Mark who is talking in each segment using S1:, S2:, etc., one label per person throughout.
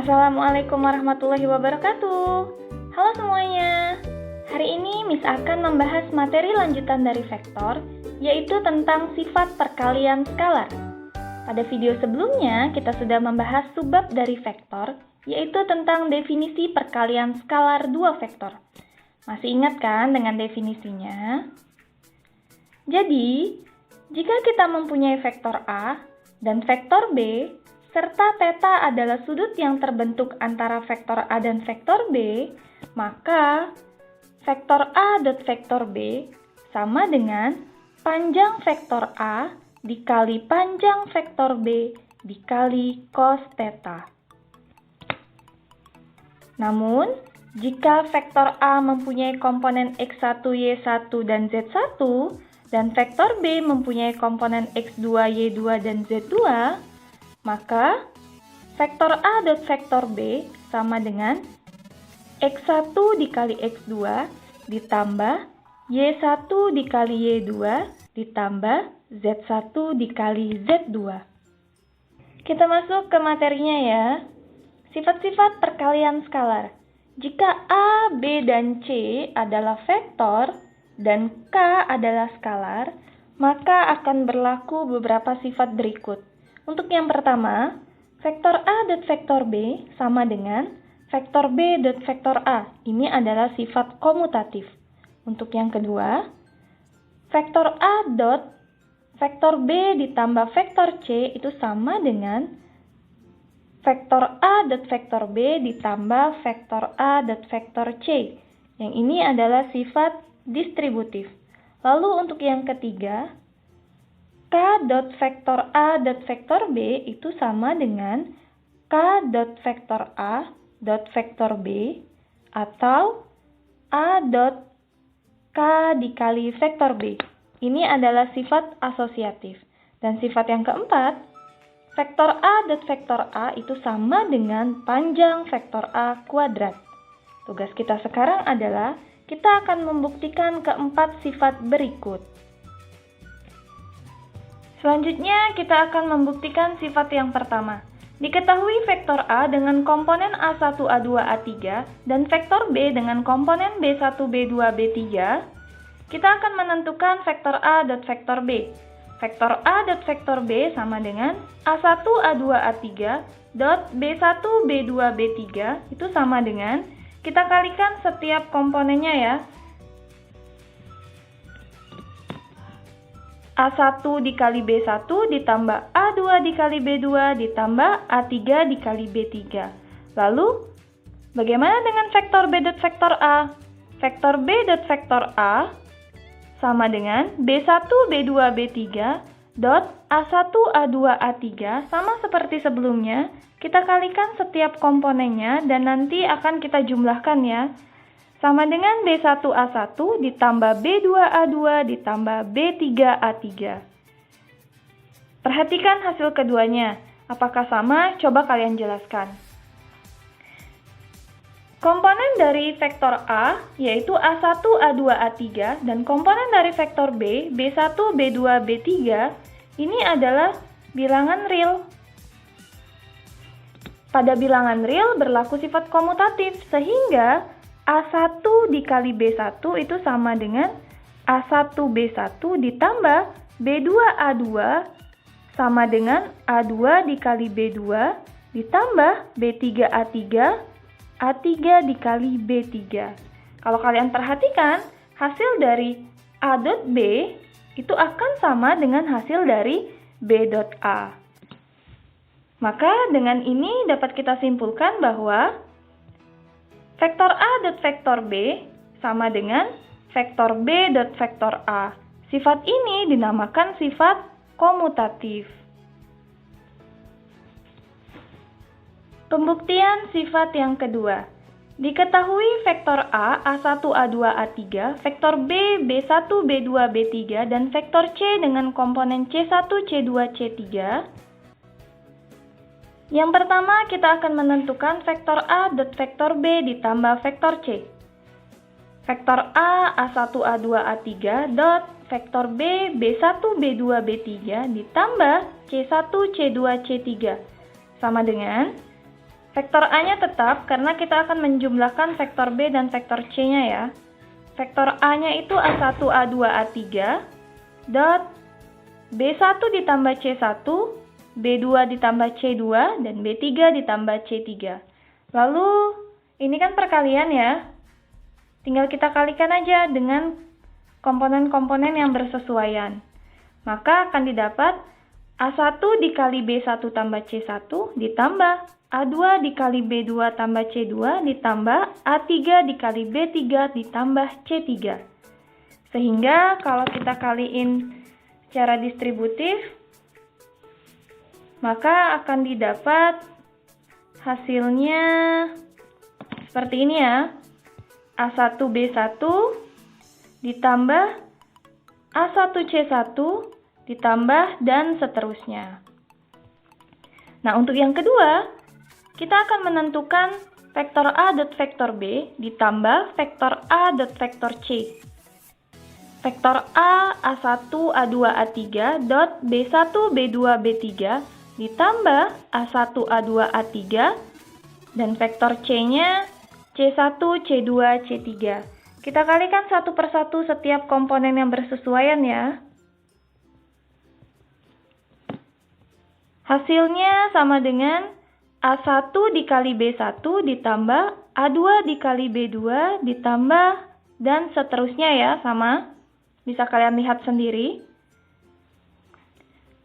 S1: Assalamualaikum warahmatullahi wabarakatuh. Halo semuanya. Hari ini Miss akan membahas materi lanjutan dari vektor, yaitu tentang sifat perkalian skalar. Pada video sebelumnya, kita sudah membahas subbab dari vektor, yaitu tentang definisi perkalian skalar dua vektor. Masih ingat kan dengan definisinya? Jadi, jika kita mempunyai vektor A dan vektor B, serta θ adalah sudut yang terbentuk antara vektor A dan vektor B, maka vektor A dot vektor B sama dengan panjang vektor A dikali panjang vektor B dikali cos θ. Namun, jika vektor A mempunyai komponen X1, Y1, dan Z1, dan vektor B mempunyai komponen X2, Y2, dan Z2, maka vektor A dot vektor B sama dengan X1 dikali X2 ditambah Y1 dikali Y2 ditambah Z1 dikali Z2. Kita masuk ke materinya ya. Sifat-sifat perkalian skalar. Jika A, B, dan C adalah vektor dan K adalah skalar, maka akan berlaku beberapa sifat berikut. Untuk yang pertama, vektor A dot vektor B sama dengan vektor B dot vektor A. Ini adalah sifat komutatif. Untuk yang kedua, vektor A dot vektor B ditambah vektor C itu sama dengan vektor A dot vektor B ditambah vektor A dot vektor C. Yang ini adalah sifat distributif. Lalu untuk yang ketiga, K dot vektor A dot vektor B itu sama dengan K dot vektor A dot vektor B atau A dot K dikali vektor B. Ini adalah sifat asosiatif. Dan sifat yang keempat, vektor A dot vektor A itu sama dengan panjang vektor A kuadrat. Tugas kita sekarang adalah kita akan membuktikan keempat sifat berikut. Selanjutnya, kita akan membuktikan sifat yang pertama. Diketahui vektor A dengan komponen A1, A2, A3, dan vektor B dengan komponen B1, B2, B3, kita akan menentukan vektor A dot vektor B. Vektor A dot vektor B sama dengan A1, A2, A3, dot B1, B2, B3, itu sama dengan, kita kalikan setiap komponennya ya. A1 dikali B1 ditambah A2 dikali B2 ditambah A3 dikali B3. Lalu, bagaimana dengan vektor B dot vektor A? Vektor B dot vektor A sama dengan B1, B2, B3 dot A1, A2, A3 sama seperti sebelumnya. Kita kalikan setiap komponennya dan nanti akan kita jumlahkan ya. Sama dengan B1A1 ditambah B2A2 ditambah B3A3. Perhatikan hasil keduanya. Apakah sama? Coba kalian jelaskan. Komponen dari vektor A yaitu A1, A2, A3 dan komponen dari vektor B, B1, B2, B3 ini adalah bilangan real. Pada bilangan real berlaku sifat komutatif sehingga A1 dikali B1 itu sama dengan A1 B1 ditambah B2A2 sama dengan A2 dikali B2 ditambah B3A3 A3 dikali B3. Kalau kalian perhatikan, hasil dari A dot B itu akan sama dengan hasil dari B dot A. Maka dengan ini dapat kita simpulkan bahwa vektor A dot vektor B sama dengan vektor B dot vektor A. Sifat ini dinamakan sifat komutatif. Pembuktian sifat yang kedua. Diketahui vektor A, A1, A2, A3, vektor B, B1, B2, B3, dan vektor C dengan komponen C1, C2, C3. Yang pertama, kita akan menentukan vektor A dot vektor B ditambah vektor C. Vektor A, A1, A2, A3 dot vektor B, B1, B2, B3 ditambah C1, C2, C3 sama dengan Vektor A-nya tetap karena kita akan menjumlahkan vektor B dan vektor C-nya ya. Vektor A-nya itu A1, A2, A3 dot B1 ditambah C1, B2 ditambah C2, dan B3 ditambah C3. Lalu, ini kan perkalian ya. Tinggal kita kalikan aja dengan komponen-komponen yang bersesuaian. Maka akan didapat A1 dikali B1 tambah C1 ditambah A2 dikali B2 tambah C2 ditambah A3 dikali B3 ditambah C3. Sehingga kalau kita kaliin secara distributif, maka akan didapat hasilnya seperti ini ya. A1 B1 ditambah A1 C1 ditambah dan seterusnya. Nah, untuk yang kedua, kita akan menentukan vektor A dot vektor B ditambah vektor A dot vektor C. Vektor A, A1, A2, A3 dot B1, B2, B3 ditambah A1, A2, A3 dan vektor C-nya C1, C2, C3. Kita kalikan satu persatu setiap komponen yang bersesuaian ya. Hasilnya sama dengan A1 dikali B1 ditambah A2 dikali B2 ditambah dan seterusnya ya, sama. Bisa kalian lihat sendiri.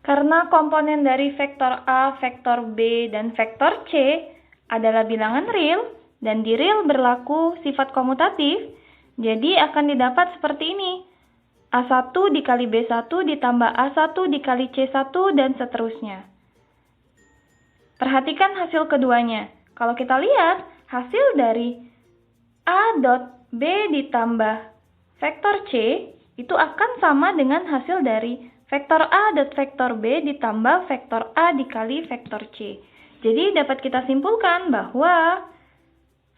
S1: Karena komponen dari vektor A, vektor B, dan vektor C adalah bilangan real, dan di real berlaku sifat komutatif, jadi akan didapat seperti ini. A1 dikali B1 ditambah A1 dikali C1 dan seterusnya. Perhatikan hasil keduanya. Kalau kita lihat, hasil dari A dot B ditambah vektor C itu akan sama dengan hasil dari vektor A dot vektor B ditambah vektor A dikali vektor C. Jadi dapat kita simpulkan bahwa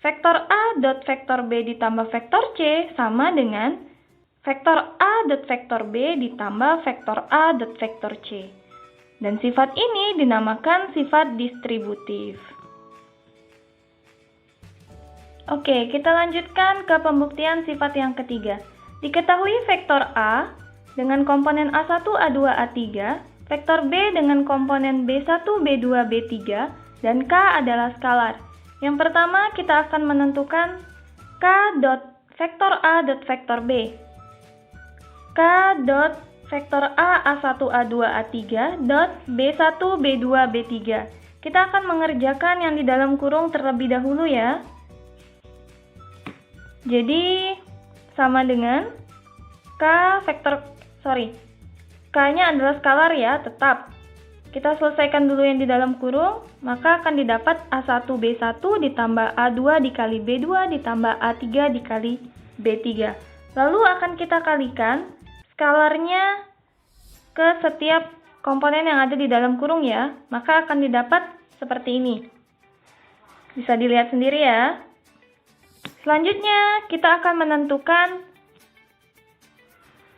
S1: vektor A dot vektor B ditambah vektor C sama dengan vektor A dot vektor B ditambah vektor A dot vektor C. Dan sifat ini dinamakan sifat distributif. Oke, kita lanjutkan ke pembuktian sifat yang ketiga. Diketahui vektor A dengan komponen A1, A2, A3, vektor B dengan komponen B1, B2, B3, dan K adalah skalar. Yang pertama, kita akan menentukan K dot vektor A dot vektor B. K dot vektor A, A1, A2, A3, dot B1, B2, B3. Kita akan mengerjakan yang di dalam kurung terlebih dahulu ya. Jadi, sama dengan K-nya adalah skalar ya, tetap. Kita selesaikan dulu yang di dalam kurung, maka akan didapat A1, B1 ditambah A2 dikali B2 ditambah A3 dikali B3. Lalu akan kita kalikan skalarnya ke setiap komponen yang ada di dalam kurung ya, maka akan didapat seperti ini. Bisa dilihat sendiri ya. Selanjutnya, kita akan menentukan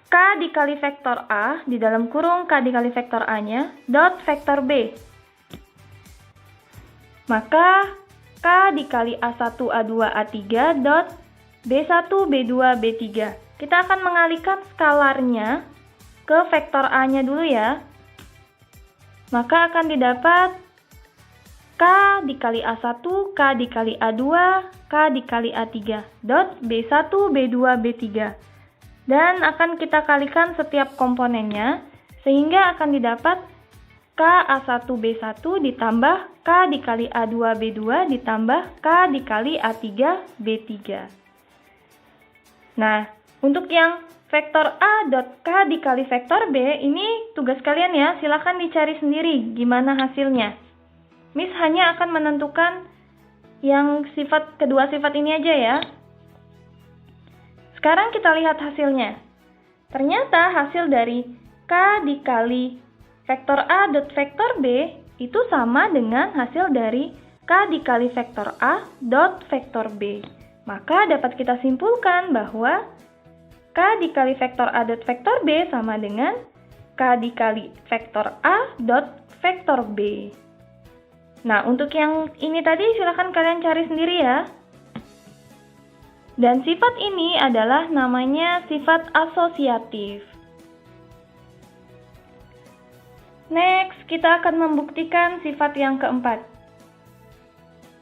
S1: K dikali vektor A di dalam kurung K dikali vektor A-nya dot vektor B. Maka K dikali A1, A2, A3 dot B1, B2, B3. Kita akan mengalihkan skalarnya ke vektor A-nya dulu ya. Maka akan didapat K dikali A1, K dikali A2, K dikali A3 dot B1, B2, B3. Dan akan kita kalikan setiap komponennya sehingga akan didapat K A1 B1 ditambah K dikali A2 B2 ditambah K dikali A3 B3. Nah, untuk yang vektor A dot K dikali vektor B, ini tugas kalian ya, silakan dicari sendiri gimana hasilnya. Miss hanya akan menentukan yang kedua sifat ini aja ya. Sekarang kita lihat hasilnya. Ternyata hasil dari K dikali vektor A dot vektor B itu sama dengan hasil dari K dikali vektor A dot vektor B. Maka dapat kita simpulkan bahwa K dikali vektor A dot vektor B sama dengan K dikali vektor A dot vektor B. Nah, untuk yang ini tadi silakan kalian cari sendiri ya. Dan sifat ini adalah namanya sifat asosiatif. Next, kita akan membuktikan sifat yang keempat.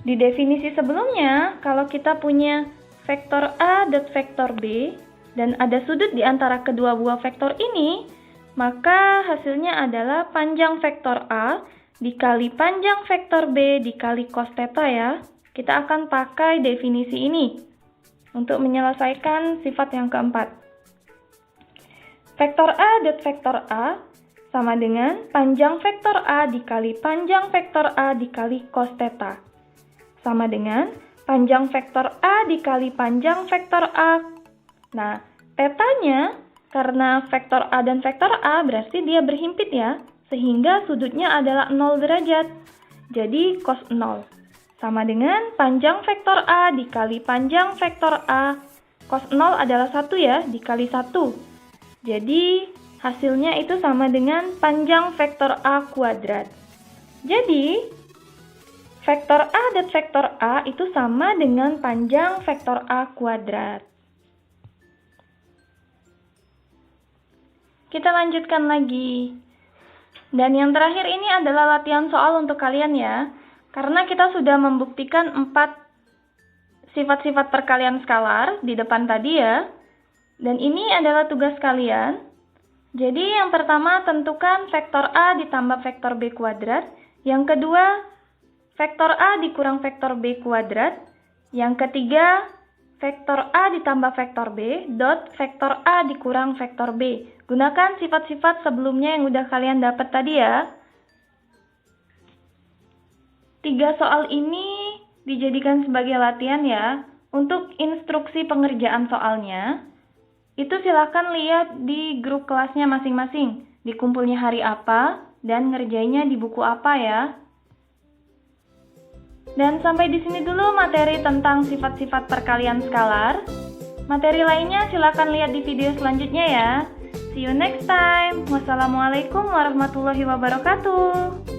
S1: Di definisi sebelumnya, kalau kita punya vektor A dan vektor B, dan ada sudut di antara kedua buah vektor ini, maka hasilnya adalah panjang vektor A dikali panjang vektor B dikali cos theta ya. Kita akan pakai definisi ini untuk menyelesaikan sifat yang keempat. Vektor A dan vektor A sama dengan panjang vektor A dikali panjang vektor A dikali cos theta. Sama dengan panjang vektor A dikali panjang vektor A. Nah, tetanya karena vektor A dan vektor A berarti dia berhimpit ya. Sehingga sudutnya adalah 0 derajat. Jadi cos 0. Sama dengan panjang vektor A dikali panjang vektor A. Cos 0 adalah 1 ya, dikali 1. Jadi hasilnya itu sama dengan panjang vektor A kuadrat. Jadi vektor A dan vektor A itu sama dengan panjang vektor A kuadrat. Kita lanjutkan lagi. Dan yang terakhir ini adalah latihan soal untuk kalian ya. Karena kita sudah membuktikan 4 sifat-sifat perkalian skalar di depan tadi ya. Dan ini adalah tugas kalian. Jadi yang pertama tentukan vektor A ditambah vektor B kuadrat. Yang kedua vektor A dikurang vektor B kuadrat. Yang ketiga vektor A ditambah vektor B dot vektor A dikurang vektor B. Gunakan sifat-sifat sebelumnya yang udah kalian dapat tadi ya. 3 soal ini dijadikan sebagai latihan ya. Untuk instruksi pengerjaan soalnya, itu silakan lihat di grup kelasnya masing-masing. Dikumpulnya hari apa dan ngerjainnya di buku apa ya. Dan sampai di sini dulu materi tentang sifat-sifat perkalian skalar. Materi lainnya silakan lihat di video selanjutnya ya. See you next time. Wassalamualaikum warahmatullahi wabarakatuh.